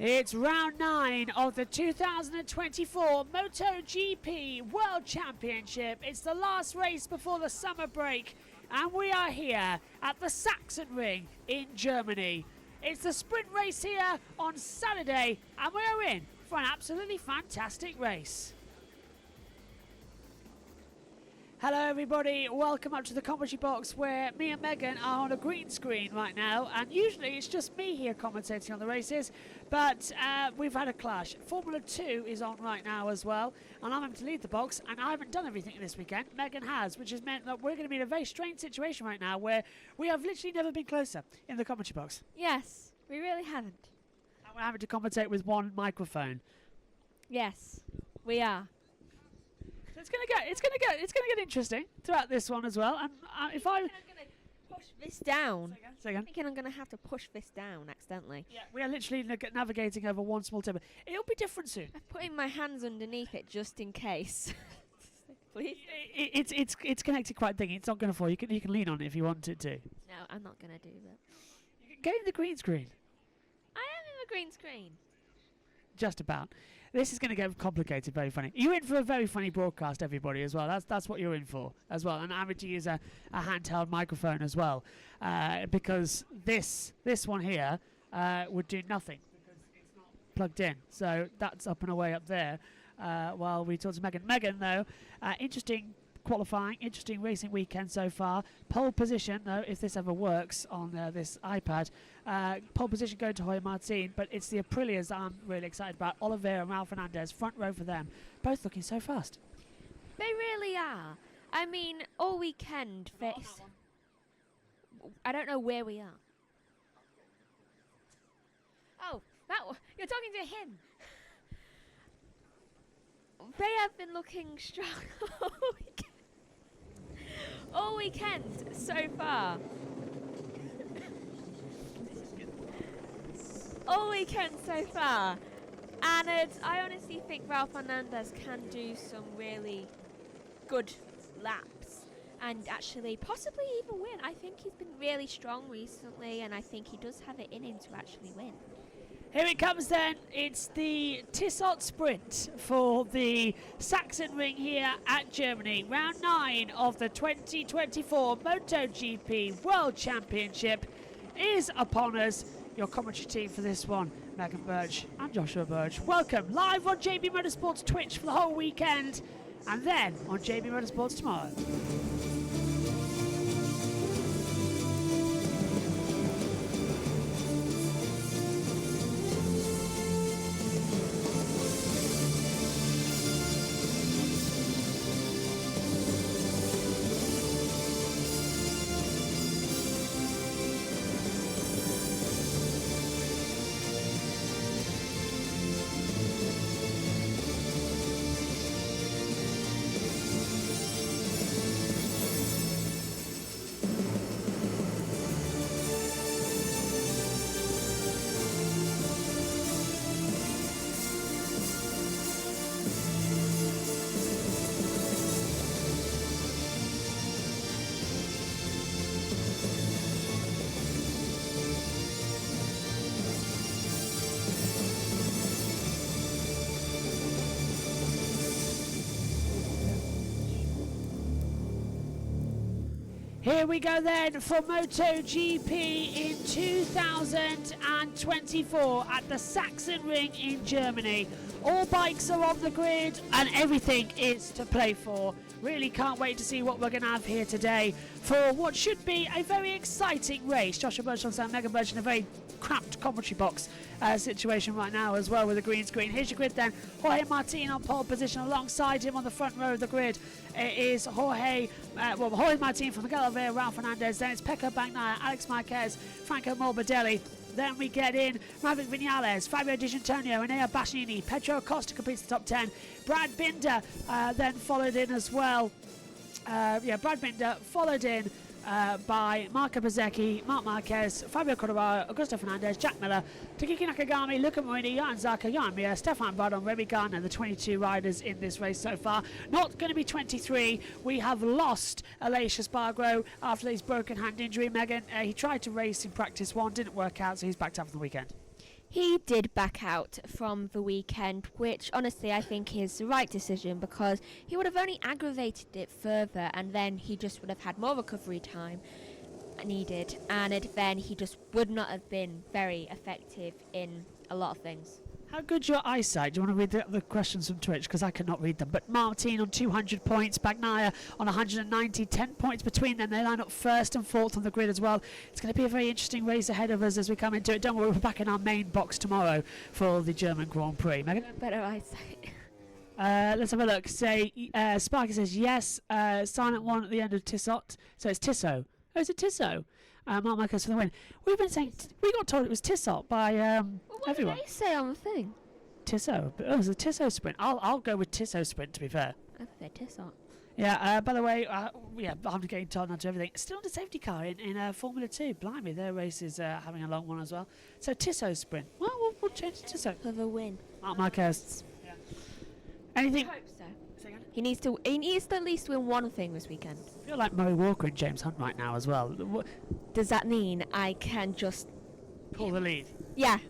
It's round 9 of the 2024 MotoGP World Championship. It's the last race before the summer break, and we are here at the Sachsenring in Germany. It's the sprint race here on Saturday, and we are in for an absolutely fantastic race. Hello everybody, welcome up to the commentary box where me and Megan are on a green screen right now, and usually it's just me here commentating on the races, but we've had a clash. Formula 2 is on right now as well, and I'm having to lead the box, and I haven't done everything this weekend. Megan has, which has meant that we're going to be in a very strange situation right now where we have literally never been closer in the commentary box. Yes, we really haven't. And we're having to commentate with one microphone. Yes, we are. It's gonna get interesting throughout this one as well. And if I'm gonna push this down. Say again. I'm thinking I'm gonna have to push this down accidentally. Yeah, we are literally navigating over one small table. It'll be different soon. I'm putting my hands underneath it just in case. Please. It's connected quite thingy. It's not gonna fall. You can lean on it if you wanted to. No, I'm not gonna do that. You can get in the green screen. I am in the green screen. Just about. This is going to get complicated, very funny. You're in for a very funny broadcast, everybody, as well. That's what you're in for, as well. And I'm having to use a handheld microphone as well, because this one here would do nothing because it's not plugged in. So that's up and away up there while we talk to Megan. Megan, though, interesting qualifying, interesting racing weekend so far. Pole position, though, if this ever works on this iPad, pole position going to Jorge Martin, but it's the Aprilias that I'm really excited about. Oliveira and Raul Fernandez, front row for them, both looking so fast. They really are. I mean, all weekend, I don't know where we are. Oh, you're talking to him. They have been looking strong all weekend so far. All weekend so far. And I honestly think Raul Fernandez can do some really good laps and actually possibly even win. I think he's been really strong recently, and I think he does have it in him to actually win. Here it comes then. It's the Tissot Sprint for the Sachsenring here at Germany. Round 9 of the 2024 MotoGP World Championship is upon us. Your commentary team for this one, Megan Birch and Joshua Birch. Welcome live on JB Motorsports Twitch for the whole weekend, and then on JB Motorsports tomorrow. Here we go then for MotoGP in 2024 at the Sachsenring in Germany. All bikes are on the grid and everything is to play for. Really can't wait to see what we're going to have here today for what should be a very exciting race. Joshua Birch on sound, Megan Birch in a very cramped commentary box situation right now as well with a green screen. Here's your grid then. Jorge Martin on pole position. Alongside him on the front row of the grid is Jorge Martin from Miguel Oliveira, Raul Fernandez. Then it's Pecco Bagnaia, Alex Marquez, Franco Morbidelli. Then we get in Maverick Vinales, Fabio Di Giannantonio, Enea Bastianini, Pedro Acosta completes the top 10. Brad Binder then followed in as well. Brad Binder followed in by Marco Bezzecchi, Marc Marquez, Fabio Quartararo, Augusto Fernandez, Jack Miller, Takiki Nakagami, Luca Marini, Jan Zarco, Jan Mir, Stefan Bardon, Remy Gardner, the 22 riders in this race so far. Not going to be 23. We have lost Aleix Espargaro after his broken hand injury. Megan, he tried to race in practice one, didn't work out, so he's backed up for the weekend. He did back out from the weekend, which honestly I think is the right decision, because he would have only aggravated it further, and then he just would have had more recovery time needed, and then he just would not have been very effective in a lot of things. How good's your eyesight? Do you want to read the questions from Twitch? Because I cannot read them. But Martin on 200 points, Bagnaia on 190, 10 points between them. They line up first and fourth on the grid as well. It's going to be a very interesting race ahead of us as we come into it. Don't worry, we're back in our main box tomorrow for the German Grand Prix. Megan? Better eyesight. Let's have a look. Sparky says yes. Silent one at the end of Tissot. So it's Tissot. Oh, is it Tissot? Mark Marcos for the win. We've been saying we got told it was Tissot by What everyone. did they say on the thing? Tissot. Oh, it's a Tissot sprint. I'll go with Tissot sprint, to be fair. I think they're Tissot. Yeah, by the way, I'm getting told not to everything. Still on the safety car in Formula 2. Blimey, their race is having a long one as well. So Tissot sprint. Well, we'll change to Tissot. For the win. Mark Marcos. Yeah. Anything? I hope so. He needs to at least win one thing this weekend. I feel like Murray Walker and James Hunt right now as well. Does that mean I can just Pull the lead?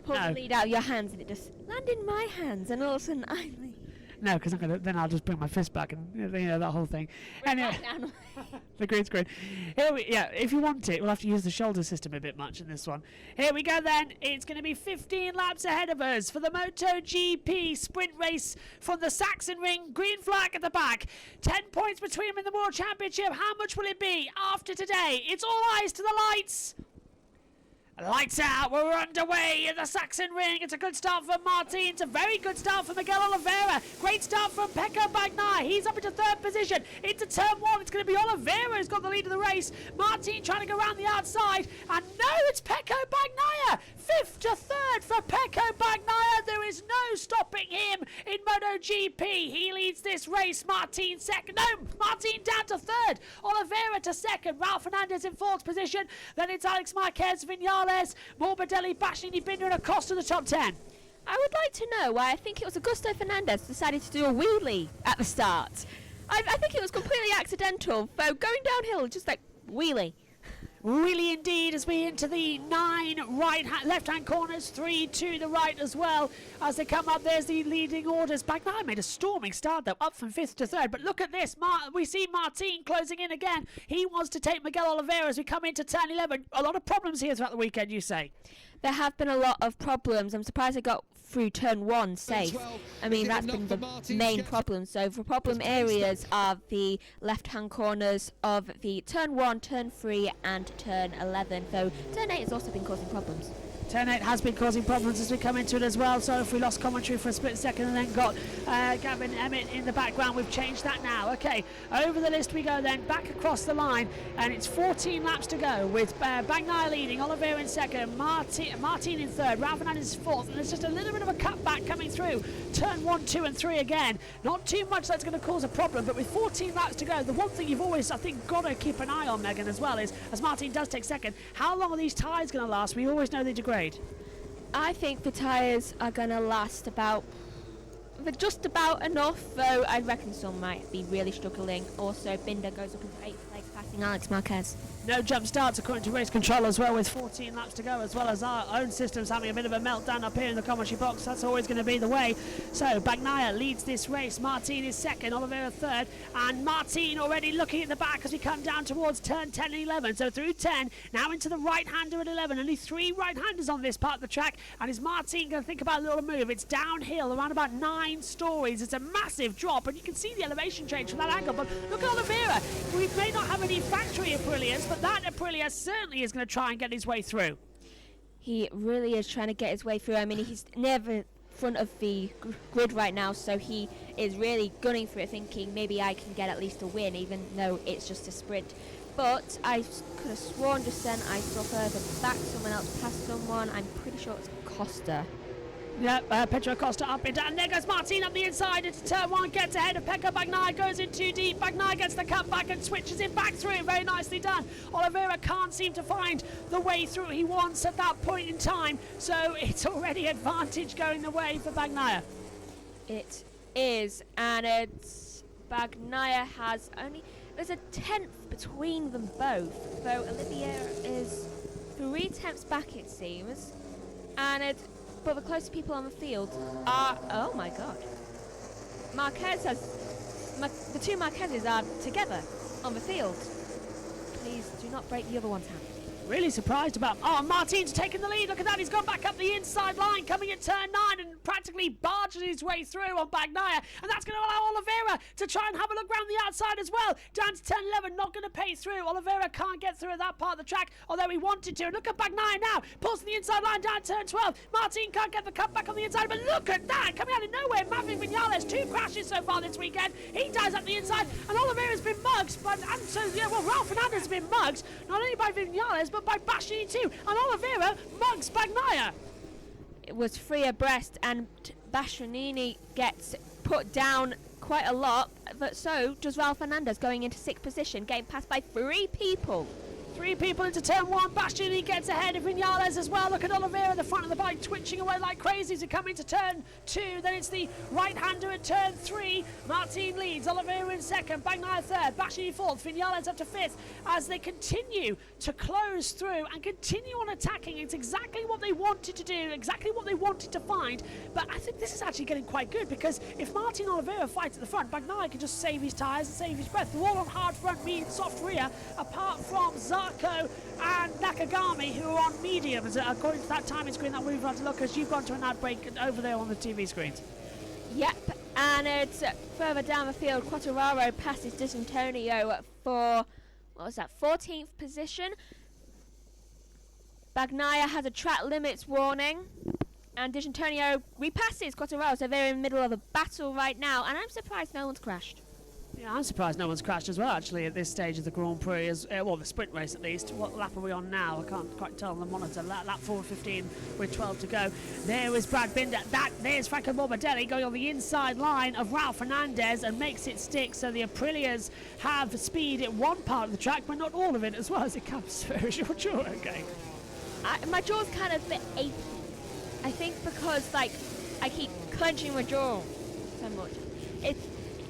pull the lead out of your hands and it just land in my hands and all of a sudden I lead? No, because then I'll just bring my fist back and that whole thing. Anyway, the green screen. If you want it, we'll have to use the shoulder system a bit much in this one. Here we go then. It's going to be 15 laps ahead of us for the MotoGP sprint race from the Saxon Ring. Green flag at the back. 10 points between them in the World Championship. How much will it be after today? It's all eyes to the lights. Lights out, we're underway in the Saxon Ring. It's a good start for Martin. It's a very good start for Miguel Oliveira. Great start from Pecco Bagnaia. He's up into third position. Into turn one, it's going to be Oliveira who's got the lead of the race. Martin trying to go around the outside. And no, it's Pecco Bagnaia. Fifth to third for Pecco Bagnaia. There is no stopping him in MotoGP. He leads this race. Martin second. No, Martin down to third. Oliveira to second. Ralph Fernandez in fourth position. Then it's Alex Marquez, Vinales, Morbidelli, Bastianini, Binder and Acosta in the top 10. I would like to know why I think it was Augusto Fernandez decided to do a wheelie at the start. I think it was completely accidental. So going downhill, just like wheelie. Really indeed, as we into the 9 left-hand corners, 3 to the right as well. As they come up, there's the leading orders. Bagnaia made a storming start, though, up from 5th to 3rd. But look at this. We see Martin closing in again. He wants to take Miguel Oliveira as we come into turn 11. A lot of problems here throughout the weekend, you say? There have been a lot of problems. I'm surprised I got through turn 1 safe. I mean, that's been the main problem. So the problem areas are the left-hand corners of the turn 1, turn 3 and turn 11. Though turn 8 has also been causing problems. Turn 8 has been causing problems as we come into it as well. So if we lost commentary for a split second and then got Gavin Emmett in the background, we've changed that now. Okay, over the list we go then, back across the line, and it's 14 laps to go with Bagnaia leading, Oliveira in second, Martin in third, Ralph Fernandez fourth, and there's just a little bit of a cutback coming through. Turn 1, 2 and 3 again. Not too much that's going to cause a problem, but with 14 laps to go, the one thing you've always, I think, got to keep an eye on, Megan, as well, is, as Martin does take second, how long are these tyres going to last? We always know they degrade. I think the tyres are going to last just about enough, though I reckon some might be really struggling. Also, Binder goes up into 8th place, passing Alex Marquez. No jump starts according to race control as well, with 14 laps to go, as well as our own systems having a bit of a meltdown up here in the commentary box. That's always going to be the way. So Bagnaia leads this race. Martin is second, Oliveira third, and Martin already looking at the back as we come down towards turn 10 and 11. So through 10, now into the right-hander at 11. Only 3 right-handers on this part of the track, and is Martin going to think about a little move? It's downhill around about 9 stories. It's a massive drop, and you can see the elevation change from that angle. But look at Oliveira. We may not have any factory Aprilias, but that Aprilia certainly is going to try and get his way through. He really is trying to get his way through. I mean, he's never front of the grid right now, so he is really gunning for it, thinking maybe I can get at least a win, even though it's just a sprint. But I could have sworn just then I saw further back someone else passed someone. I'm pretty sure it's Costa. Yeah, Pedro Costa up and down. There goes Martin up the inside into turn 1, gets ahead of Pecco Bagnaia, goes in too deep. Bagnaia gets the cut back and switches it back through. Very nicely done. Oliveira can't seem to find the way through he wants at that point in time, so it's already advantage going the way for Bagnaia. It is, and it's Bagnaia has only, there's a 10th between them both, though Oliveira is 3 tenths back it seems, and but the closest people on the field are, oh my god, the two Marquezes are together on the field. Please do not break the other one's hand. Really surprised about... Oh, Martin's taken the lead. Look at that. He's gone back up the inside line, coming at turn 9 and practically barging his way through on Bagnaia. And that's going to allow Oliveira to try and have a look round the outside as well. Down to turn 11, not going to pay through. Oliveira can't get through at that part of the track, although he wanted to. And look at Bagnaia now. Pulls to the inside line down to turn 12. Martin can't get the cut back on the inside, but look at that. Coming out of nowhere, Maverick Vinales. 2 crashes so far this weekend. He dies up the inside, and Oliveira's been mugged. Ralph Fernandez has been mugged, not only by Vinales, but by Bastianini too, and Oliveira mugs Bagnaia. It was 3 abreast, and Bastianini gets put down quite a lot, but so does Ralph Fernandez, going into 6th position, getting passed by 3 people. 3 people into turn 1. Bastianini gets ahead of Vinales as well. Look at Oliveira at the front of the bike, twitching away like crazy as we come into turn 2. Then it's the right-hander at turn 3. Martin leads. Oliveira in 2nd. Bagnaia 3rd. Bastianini 4th. Vinales up to 5th as they continue to close through and continue on attacking. It's exactly what they wanted to do, exactly what they wanted to find. But I think this is actually getting quite good, because if Martin and Oliveira fight at the front, Bagnaia can just save his tyres and save his breath. They're all on hard front, medium, soft rear, apart from Zarco and Nakagami, who are on mediums. According to that timing screen that we've got to look, as you've gone to an ad break over there on the TV screens. Yep, and it's further down the field. Quartararo passes D'Antonio for, what was that, 14th position. Bagnaia has a track limits warning, and D'Antonio repasses Quartararo, so they're in the middle of a battle right now, and I'm surprised no one's crashed. Yeah, I'm surprised no one's crashed as well, actually, at this stage of the Grand Prix, well, the sprint race at least. What lap are we on now? I can't quite tell on the monitor. Lap 4:15 with 12 to go. There is Brad Binder. There's Franco Morbidelli going on the inside line of Ralph Fernandez and makes it stick, so the Aprilias have speed at one part of the track, but not all of it as well as it comes through. Is your jaw okay? My jaw's kind of a bit achy. I think because, like, I keep clenching my jaw so much.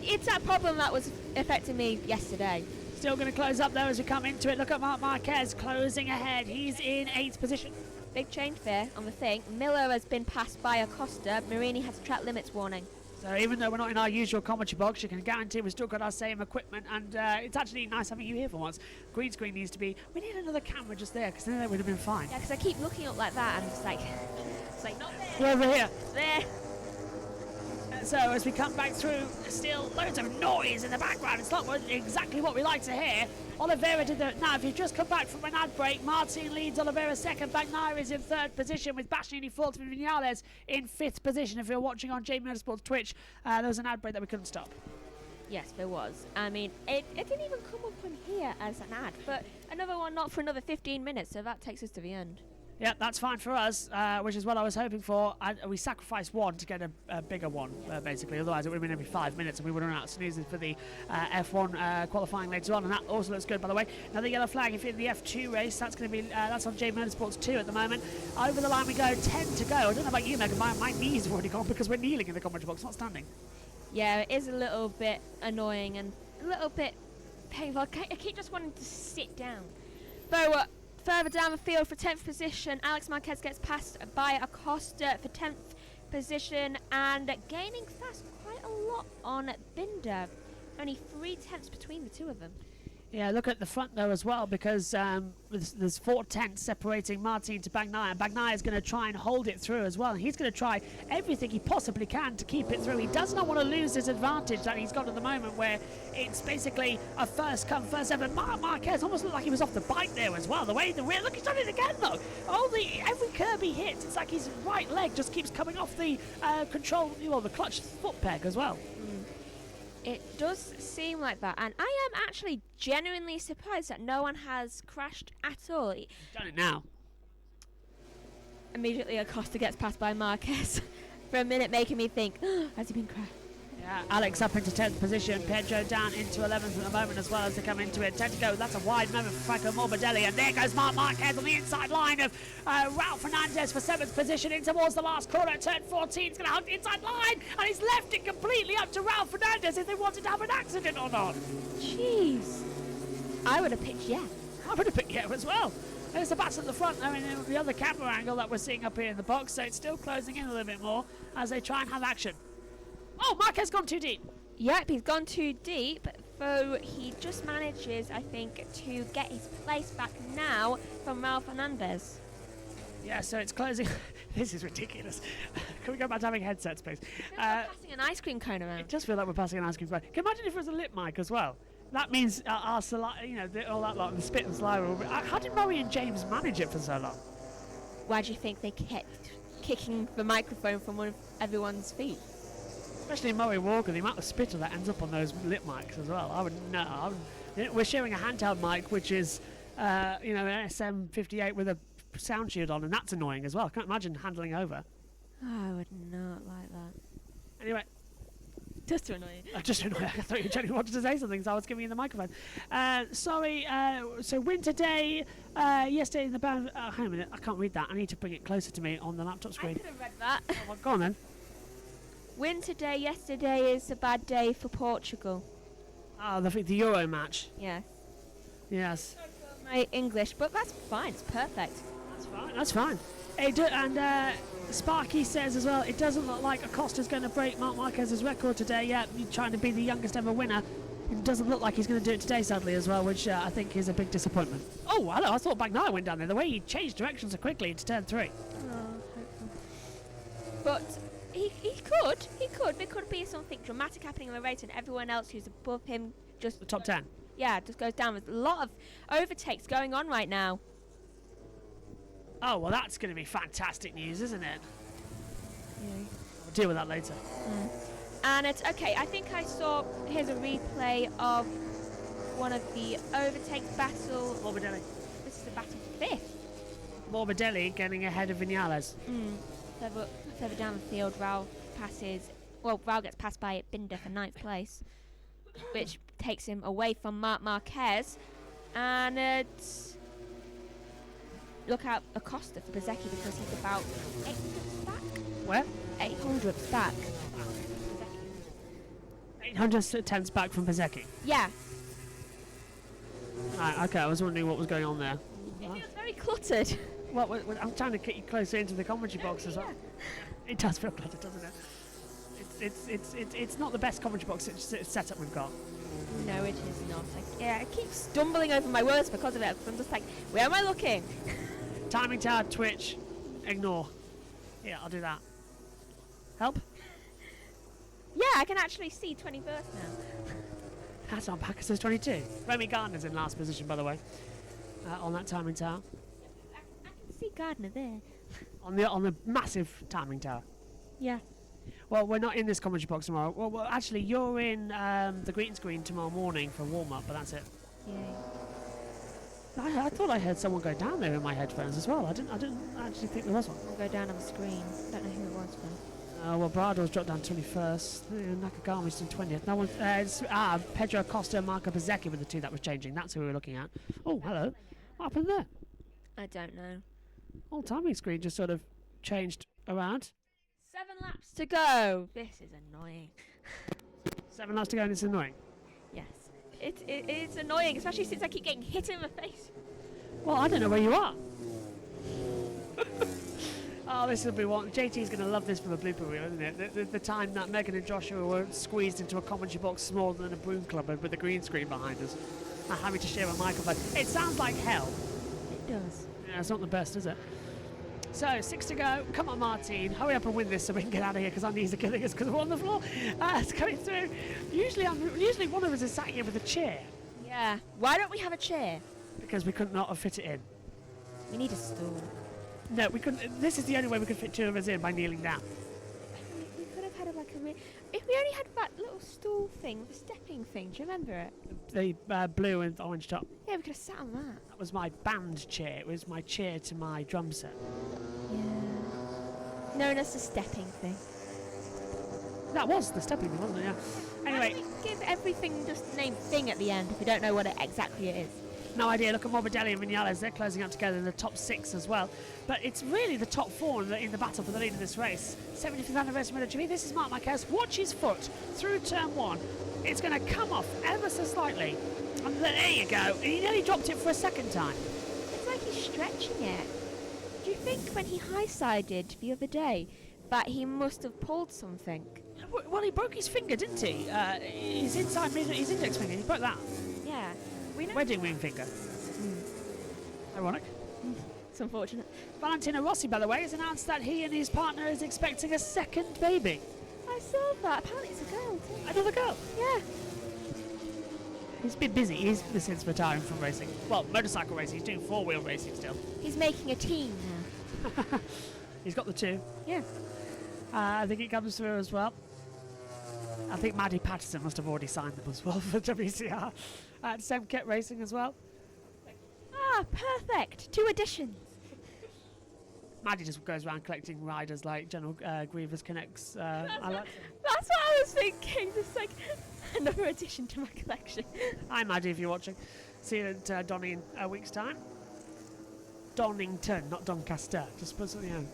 It's that problem that was affecting me yesterday. Still going to close up though as we come into it. Look at Marc Marquez closing ahead. He's in 8th position. Big change there on the thing. Miller has been passed by Acosta. Marini has a track limits warning. So even though we're not in our usual commentary box, you can guarantee we've still got our same equipment, and it's actually nice having you here for once. Green screen needs to be... We need another camera just there, because then that would have been fine. Yeah, because I keep looking up like that, and it's like not there. We're over here. There. So as we come back through, still loads of noise in the background. It's not exactly what we like to hear. Oliveira did the... Now, if you've just come back from an ad break, Martin leads Oliveira 2nd. Bagnaia is in 3rd position with Bastianini 4th and Vinales in 5th position. If you're watching on JBMotorsports Twitch, there was an ad break that we couldn't stop. Yes, there was. I mean, it didn't even come up on here as an ad, but another one not for another 15 minutes, so that takes us to the end. Yeah, that's fine for us, which is what I was hoping for. We sacrificed one to get a bigger one, basically. Otherwise, it would have been every 5 minutes, and we would have run out snoozing for the F1 qualifying later on. And that also looks good, by the way. Another yellow flag if you're in the F2 race. That's going to be that's on JBMotorsports 2 at the moment. Over the line we go. 10 to go. I don't know about you, Megan. My knees have already gone because we're kneeling in the commentary box, not standing. Yeah, it is a little bit annoying and a little bit painful. I keep just wanting to sit down. Though. Further down the field for 10th position, Alex Marquez gets passed by Acosta for 10th position and gaining fast quite a lot on Binder. Only 3/10 between the two of them. Yeah, look at the front though as well, because there's 4/10 separating Martin to Bagnaia, and Bagnaia is going to try and hold it through as well. And he's going to try everything he possibly can to keep it through. He does not want to lose his advantage that he's got at the moment, where it's basically a first come, first served. Marquez almost looked like he was off the bike there as well. The way the rear, look, he's done it again though. Every curb he hits, it's like his right leg just keeps coming off the the clutch foot peg as well. It does seem like that, and I am actually genuinely surprised that no one has crashed at all. He's done it now. Immediately Acosta gets passed by Marquez for a minute, making me think, has he been crashed? Yeah, Alex up into 10th position, Pedro down into 11th at the moment as well as they come into it. 10 to go, that's a wide moment for Franco Morbidelli, and there goes Marc Marquez on the inside line of Ralph Fernandez for 7th position in towards the last corner at turn 14. He's going to hug the inside line, and he's left it completely up to Ralph Fernandez if they wanted to have an accident or not. Jeez. I would have picked yeah. I would have picked yeah as well. There's the bats at the front, though, in the other camera angle that we're seeing up here in the box, so it's still closing in a little bit more as they try and have action. Oh, Marquez gone too deep. Yep, he's gone too deep, so he just manages, I think, to get his place back now from Raul Fernandez. Yeah, so it's closing. This is ridiculous. Can we go back to having headsets, please? We're passing an ice cream cone around. It does feel like we're passing an ice cream cone. Can you imagine if it was a lip mic as well? That means our all that lot, the spit and saliva. How did Murray and James manage it for so long? Why do you think they kept kicking the microphone from one of everyone's feet? Especially Murray Walker, the amount of spitter that ends up on those lip mics as well. I wouldn't know. We're sharing a handheld mic, which is, an SM58 with a sound shield on, and that's annoying as well. I can't imagine handling over. Oh, I would not like that. Anyway. Just to annoy you. Just annoying. I thought you genuinely wanted to say something, so I was giving you the microphone. Sorry, so win today, yesterday in the band. Hang on a minute, I can't read that. I need to bring it closer to me on the laptop screen. I could have read that. Oh, well, go on then. Win today, yesterday is a bad day for Portugal. Oh, the Euro match. Yes. Yes. My English, but that's fine. It's perfect. That's fine. And Sparky says as well, it doesn't look like Acosta's going to break Marc Marquez's record today yet. He's trying to be the youngest ever winner. It doesn't look like he's going to do it today, sadly, as well, which I think is a big disappointment. Oh, hello, I thought Bagnaia went down there. The way he changed direction so quickly into turn 3. Oh, hopefully. But he could. There could be something dramatic happening in the race and everyone else who's above him just... The top 10. Yeah, just goes down. There's a lot of overtakes going on right now. Oh, well, that's going to be fantastic news, isn't it? Yeah. We'll deal with that later. And it's okay. I think I saw. Here's a replay of one of the overtakes battle. Morbidelli. This is the battle for 5th. Morbidelli getting ahead of Vinales. Further down the field, Raul gets passed by Binder for 9th place, which takes him away from Marc Marquez. And it's. Look out Acosta for Bezzecchi because he's about 800th back. Where? 800th back. 800th back from Bezzecchi. Yeah. Right, okay, I was wondering what was going on there. It feels very cluttered. Well, I'm trying to get you closer into the commentary box as well. It does feel cluttered, doesn't it? It's not the best commentary box setup we've got. No, it is not. I keep stumbling over my words because of it. I'm just like, where am I looking? Timing tower, Twitch, ignore. Yeah, I'll do that. Help? Yeah, I can actually see 21st now. That's on back. It says 22. Remy Gardner's in last position, by the way, on that timing tower. I can see Gardner there. On the massive timing tower. Yeah. Well, we're not in this commentary box tomorrow. Well, actually, you're in the green screen tomorrow morning for warm-up, but that's it. Yeah. I thought I heard someone go down there in my headphones as well. I didn't actually think there was one. We'll go down on the screen. Don't know who it was though. Well, Brado's dropped down 21st. Nakagami's in 20th. No one. It's Pedro Acosta and Marco Bezzecchi were the two that was changing. That's who we were looking at. Oh, hello. What happened there? I don't know. Whole timing screen just sort of changed around. 7 laps to go. This is annoying. 7 laps to go and it's annoying. Yes. It's annoying, especially since I keep getting hit in the face. Well, I don't know where you are. Oh, this will be one. JT's going to love this from a blooper reel, isn't it? The time that Megan and Joshua were squeezed into a commentary box smaller than a broom cupboard with a green screen behind us and having to share a microphone. It sounds like hell. It does. Yeah, it's not the best, is it? So, 6 to go. Come on, Martin. Hurry up and win this so we can get out of here because our knees are killing us because we're on the floor. It's coming through. Usually one of us is sat here with a chair. Yeah. Why don't we have a chair? Because we could not have fit it in. We need a stool. No, we couldn't. This is the only way we could fit 2 of us in by kneeling down. We could have had if we only had that little stool thing, the stepping thing. Do you remember it? The blue and orange top. Yeah, we could have sat on that. That was my band chair. It was my chair to my drum set. Yeah. Known as the stepping thing. That was the stepping thing, wasn't it? Yeah. Anyway. Why don't we give everything just the name thing at the end if we don't know what exactly it is? No idea. Look at Morbidelli and Vinales. They're closing up together in the top 6 as well. But it's really the top 4 in the battle for the lead of this race. 75th anniversary MotoGP. This is Marc Marquez. Watch his foot through turn 1. It's going to come off ever so slightly. And there you go. And he nearly dropped it for a second time. It's like he's stretching it. Do you think when he high-sided the other day that he must have pulled something? Well, he broke his finger, didn't he? His index finger. He broke that. Yeah. We know. Wedding ring finger. Ironic. It's unfortunate. Valentino Rossi, by the way, has announced that he and his partner is expecting a second baby. I saw that. Apparently it's a girl too. Another girl. Yeah. He's been busy. He's since retiring from racing. Well, motorcycle racing. He's doing four-wheel racing still. He's making a team now. He's got the two. Yeah. I think it comes through as well. I think Maddie Patterson must have already signed them as well for WCR. Sam Kett Racing as well. Ah, perfect. 2 additions. Maddie just goes around collecting riders like General Grievous connects. I like That's what I was thinking. Just like another addition to my collection. Hi Maddie, if you're watching. See you at Donny in a week's time. Donington, not Doncaster. Just put something on.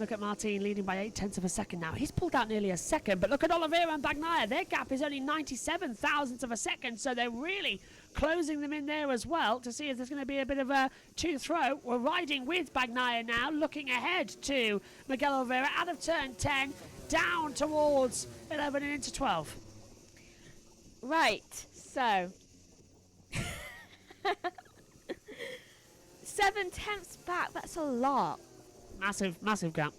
Look at Martin leading by 0.8 of a second now. He's pulled out nearly a second, but look at Oliveira and Bagnaia. Their gap is only 97 thousandths of a second, so they're really closing them in there as well to see if there's going to be a bit of a two-throw. We're riding with Bagnaia now, looking ahead to Miguel Oliveira out of turn 10, down towards 11 and into 12. Right, so 7/10 back, that's a lot. Massive gap.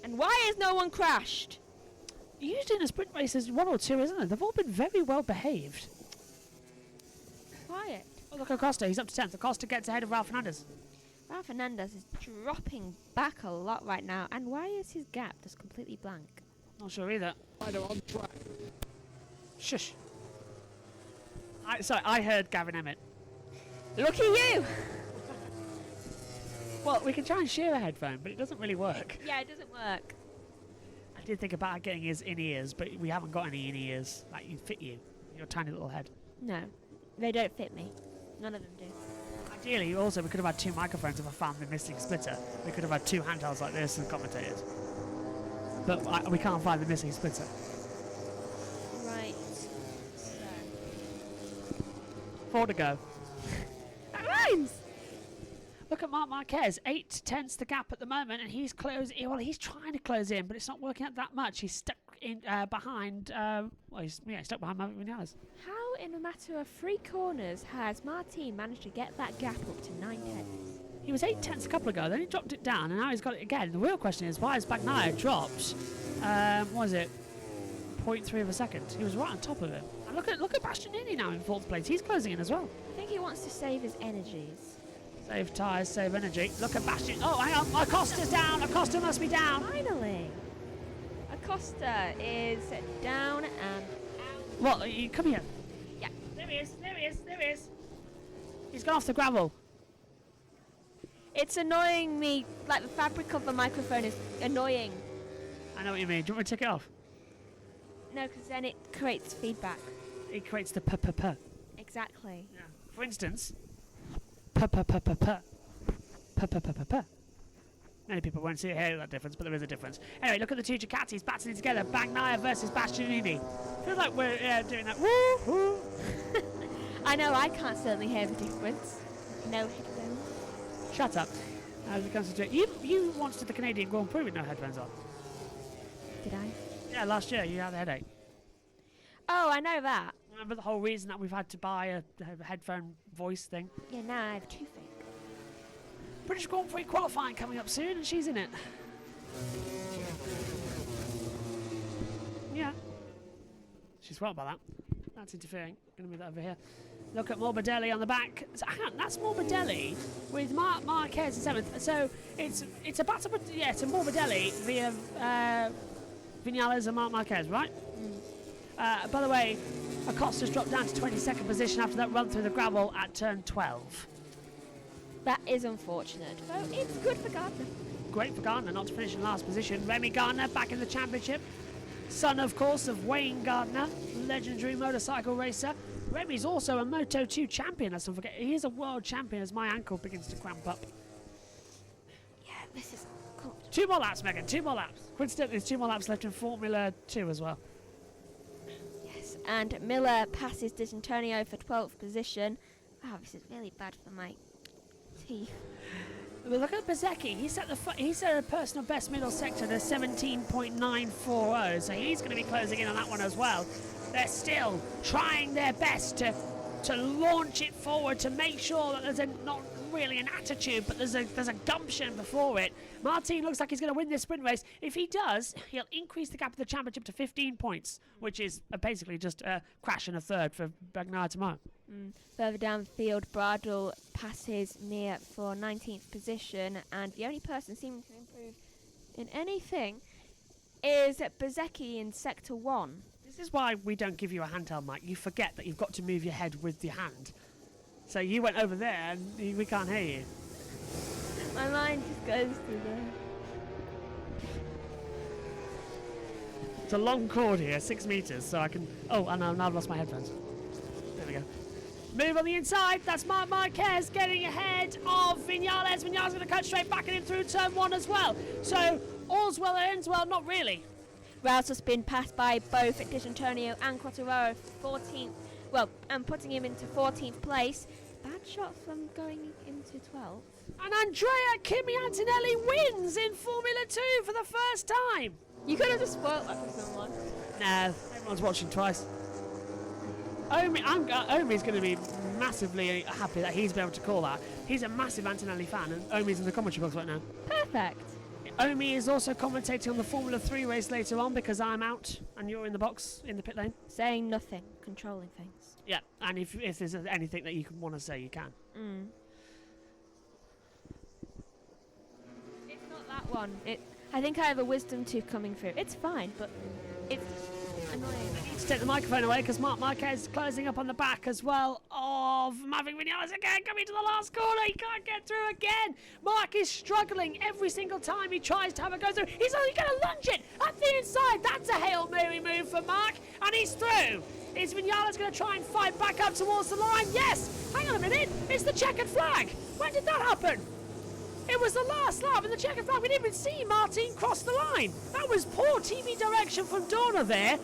And why has no one crashed? Usually in a sprint race there's 1 or 2, isn't there? They've all been very well behaved. Quiet. Oh, look at Acosta, he's up to 10th. Acosta gets ahead of Ralph Fernandez. Ralph Fernandez is dropping back a lot right now. And why is his gap just completely blank? Not sure either. On track. Shush. I heard Gavin Emmett. Look at you! Well, we can try and share a headphone, but it doesn't really work. Yeah, it doesn't work. I did think about getting his in-ears, but we haven't got any in-ears. Like, you fit you. Your tiny little head. No, they don't fit me. None of them do. Ideally, also, we could have had 2 microphones if I found the missing splitter. We could have had 2 handhelds like this and commentated. But we can't find the missing splitter. Right. So. 4 to go. That rhymes! Look at Marc Marquez, 8/10 the gap at the moment, and he's closing. Well, he's trying to close in, but it's not working out that much. He's stuck in behind. He's stuck behind Maverick Vinales. How, in a matter of 3 corners, has Martin managed to get that gap up to 9/10? He was 8/10 a couple ago, then he dropped it down, and now he's got it again. The real question is, why has Bagnaia dropped? What is it? 0.3 of a second. He was right on top of it. And look at Bastianini now in 4th place. He's closing in as well. I think he wants to save his energies. Save tyres, save energy. Look at Bastian. Oh, hang on. Acosta's down. Acosta must be down. Finally! Acosta is down and out. Well, you come here. Yeah. There he is. There he is. There he is. He's gone off the gravel. It's annoying me. Like, the fabric of the microphone is annoying. I know what you mean. Do you want me to take it off? No, because then it creates feedback. It creates the p-p-p. Exactly. Yeah. For instance, p-p-p-p-p. P-p-p-p-p. Many people won't hear that difference, but there is a difference. Anyway, look at the 2 Ducatis battling together. Bagnaia versus Bastianini. Feels like we're doing that. Woo! Woo! I know, I can't certainly hear the difference. No headphones. Shut up. As it comes to it, you wanted the Canadian Grand Prix with no headphones on. Did I? Yeah, last year you had a headache. Oh, I know that. Remember the whole reason that we've had to buy a headphone voice thing? Yeah, now I have toothache. British Grand Prix qualifying coming up soon, and she's in it. Yeah. She's right about that. That's interfering. Gonna move that over here. Look at Morbidelli on the back. So, hang on, that's Morbidelli with Marc Marquez in 7th. So it's a battle, yeah, to Morbidelli via Vinales and Marc Marquez, right? By the way, Acosta's dropped down to 22nd position after that run through the gravel at turn 12. That is unfortunate. Though it's good for Gardner. Great for Gardner not to finish in last position. Remy Gardner back in the championship. Son, of course, of Wayne Gardner, legendary motorcycle racer. Remy's also a Moto2 champion, let's not forget. He is a world champion as my ankle begins to cramp up. Yeah, this is cool. 2 more laps, Megan, 2 more laps. Coincidentally, there's 2 more laps left in Formula 2 as well. Yes, and Miller passes D'Antonio for 12th position. Wow, this is really bad for my teeth. Well, look at Bezecchi. He set a personal best middle sector to 17.940, so he's going to be closing in on that one as well. They're still trying their best to launch it forward, to make sure that there's not really an attitude, but there's a gumption before it. Martin looks like he's going to win this sprint race. If he does, he'll increase the gap of the championship to 15 points, which is basically just a crash and a third for Bagnaia tomorrow. Further down the field, Bradl passes Mir for 19th position, and the only person seeming to improve in anything is Bezecchi in Sector 1. This is why we don't give you a handheld mic. You forget that you've got to move your head with your hand. So you went over there and we can't hear you. My mind just goes to there. It's a long cord here, 6 meters, so I can... Oh, and now I've lost my headphones. There we go. Move on the inside. That's Marc Marquez getting ahead of Viñales. Viñales going to cut straight back in through turn 1 as well. So all's well that ends well, not really. Rouse has been passed by both D'Antonio and Quartararo, 14th. Well, and putting him into 14th place. Bad shot from going into 12th. And Andrea Kimi Antonelli wins in Formula 2 for the first time. You could have just spoiled that for someone. No, everyone's watching twice. Omi's going to be massively happy that he's been able to call that. He's a massive Antonelli fan, and Omi's in the commentary box right now. Perfect. Omi is also commentating on the Formula 3 race later on because I'm out and you're in the box in the pit lane. Saying nothing, controlling things. Yeah, and if there's anything that you want to say, you can. It's not that one. I think I have a wisdom tooth coming through. It's fine, but it's annoying. I need to take the microphone away because Marc Marquez is closing up on the back as well of Maverick Viñales again, coming to the last corner. He can't get through again. Marc is struggling every single time he tries to have a go through. He's only going to lunge it at the inside. That's a Hail Mary move for Marc, and he's through. Is Viñales going to try and fight back up towards the line? Yes! Hang on a minute. It's the checkered flag. When did that happen? It was the last lap in the checkered flag. We didn't even see Martin cross the line. That was poor TV direction from Dorna there.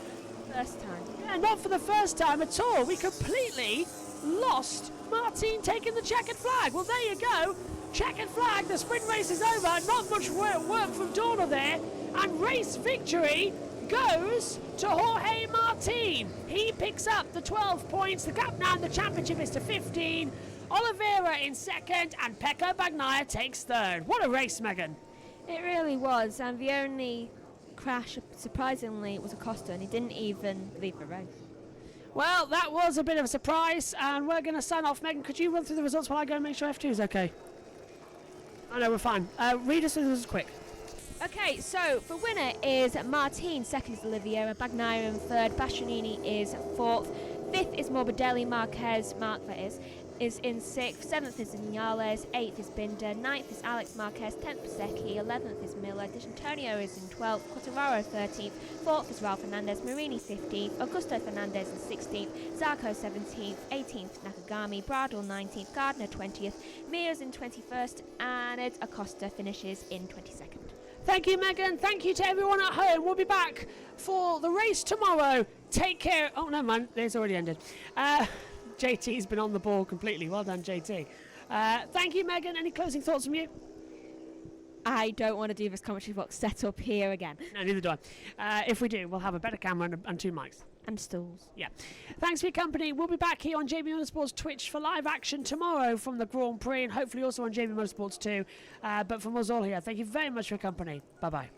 First time. Yeah, not for the first time at all. We completely lost Martin taking the checkered flag. Well, there you go. Checkered flag. The sprint race is over. Not much work from Dorna there. And race victory goes to Jorge Martin. He picks up the 12 points. The gap now in the championship is to 15. Oliveira in second and Pecco Bagnaia takes third. What a race, Megan. It really was, and the only crash, surprisingly, was Acosta, and he didn't even leave the race. Well, that was a bit of a surprise, and we're going to sign off. Megan, could you run through the results while I go and make sure F2 is okay? I know, we're fine. Read us through this quick. Okay, so the winner is Martin, second is Oliveira, Bagnaia in third, Bastianini is fourth, fifth is Morbidelli, Marquez, Marc that is in sixth, seventh is Viñales, eighth is Binder, ninth is Alex Marquez, 10th Bezecchi, 11th is Miller, D'Antonio is in 12th, Quartararo 13th, 4th is Raul Fernandez, Marini 15th, Augusto Fernandez in 16th, Zarco 17th, 18th Nakagami, Bradl 19th, Gardner 20th, Mears in 21st, and Acosta finishes in 22nd. Thank you, Megan. Thank you to everyone at home. We'll be back for the race tomorrow. Take care. Oh, no, man. It's already ended. JT's been on the ball completely. Well done, JT. Thank you, Megan. Any closing thoughts from you? I don't want to do this commentary box set up here again. No, neither do I. If we do, we'll have a better camera and 2 mics. And stools. Yeah. Thanks for your company. We'll be back here on JBMotorsports Twitch for live action tomorrow from the Grand Prix and hopefully also on JBMotorsports too. But from us all here, thank you very much for your company. Bye-bye.